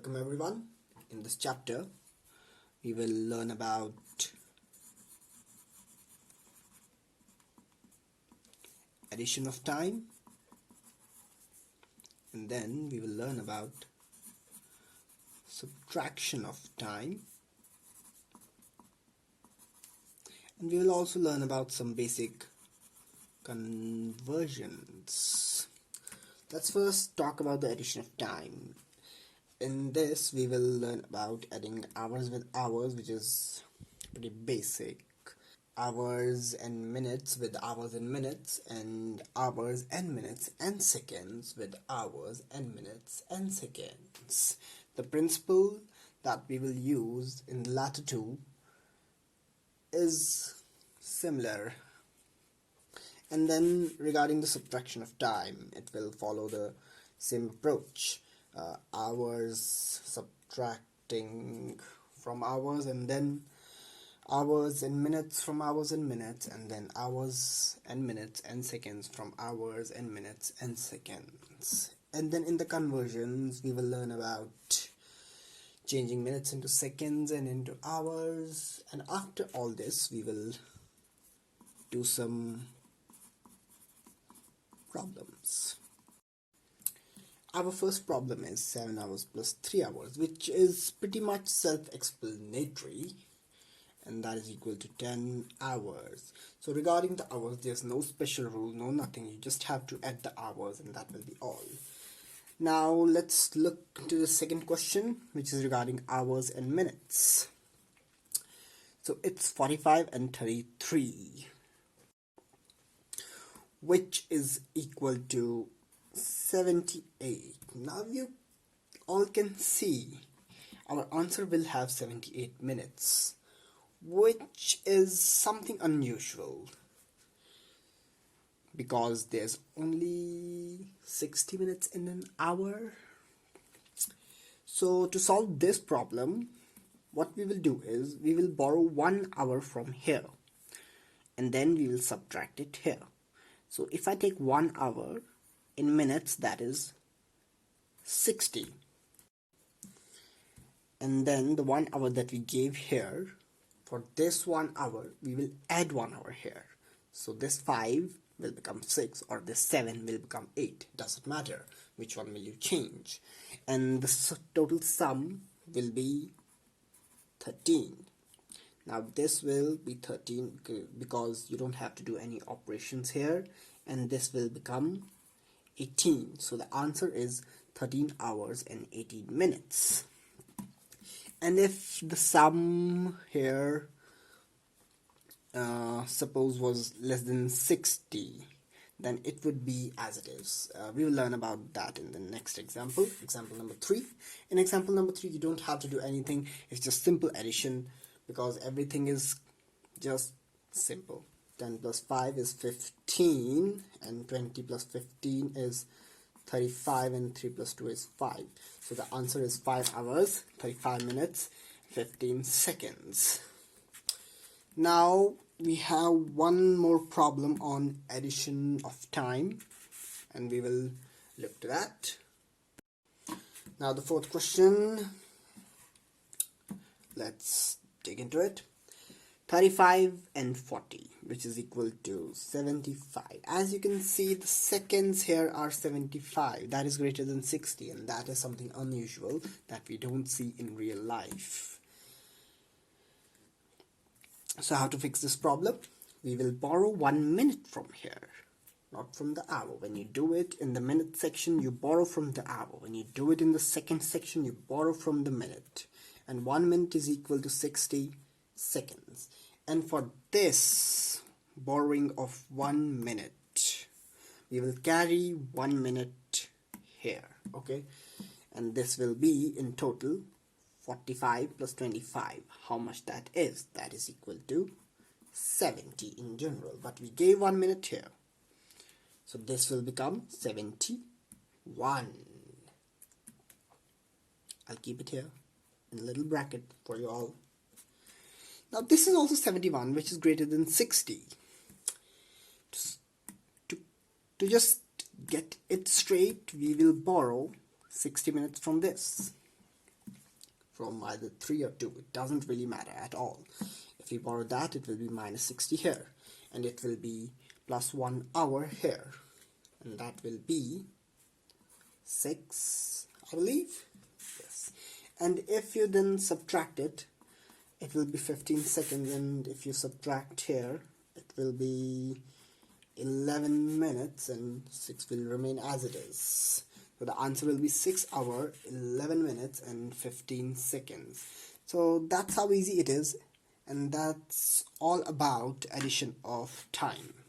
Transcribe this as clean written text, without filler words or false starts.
Welcome everyone. In this chapter we will learn about addition of time, and then we will learn about subtraction of time, and we will also learn about some basic conversions. Let's first talk about the addition of time. In this we will learn about adding hours with hours, which is pretty basic. Hours and minutes with hours and minutes, and hours and minutes and seconds with hours and minutes and seconds. The principle that we will use in the latter two is similar. And then regarding the subtraction of time, it will follow the same approach. Hours subtracting from hours, and then hours and minutes from hours and minutes, and then hours and minutes and seconds from hours and minutes and seconds. And then in the conversions we will learn about changing minutes into seconds and into hours, and after all this we will do some problems. Our first problem is 7 hours plus 3 hours, which is pretty much self-explanatory, and that is equal to 10 hours. So regarding the hours, there's no special rule, no nothing. You just have to add the hours and that will be all. Now let's look to the second question, which is regarding hours and minutes. So it's 45 and 33, which is equal to 78. Now you all can see our answer will have 78 minutes, which is something unusual because there's only 60 minutes in an hour. So to solve this problem, what we will do is we will borrow 1 hour from here and then we will subtract it here. So if I take 1 hour in minutes, that is 60, and then the 1 hour that we gave here, for this 1 hour we will add 1 hour here. So this 5 will become 6, or this 7 will become 8, doesn't matter which one will you change, and the total sum will be 13. Now this will be 13 because you don't have to do any operations here, and this will become 18. So the answer is 13 hours and 18 minutes. And if the sum here suppose was less than 60, then it would be as it is. We will learn about that in the next example, example number 3. In example number 3 you don't have to do anything, it's just simple addition because everything is just simple. 10 plus 5 is 15, and 20 plus 15 is 35, and 3 plus 2 is 5. So the answer is 5 hours, 35 minutes, 15 seconds. Now we have one more problem on addition of time, and we will look to that. Now the fourth question, let's dig into it. 35 and 40, which is equal to 75. As you can see, the seconds here are 75. That is greater than 60, and that is something unusual that we don't see in real life. So how to fix this problem? We will borrow 1 minute from here, not from the hour. When you do it in the minute section, you borrow from the hour. When you do it in the second section, you borrow from the minute. And 1 minute is equal to 60 seconds. And for this borrowing of 1 minute, we will carry 1 minute here, okay? And this will be in total 45 plus 25. How much that is? That is equal to 70 in general, but we gave 1 minute here, so this will become 71. I'll keep it here in a little bracket for you all. Now this is also 71, which is greater than 60. To just get it straight, we will borrow 60 minutes from this. from either 3 or 2. It doesn't really matter at all. If we borrow that, it will be minus 60 here, and it will be plus 1 hour here, and that will be 6, I believe. Yes. And if you then subtract it, it will be 15 seconds, and if you subtract here, it will be 11 minutes, and 6 will remain as it is. So the answer will be 6 hours, 11 minutes and 15 seconds. So that's how easy it is, and that's all about addition of time.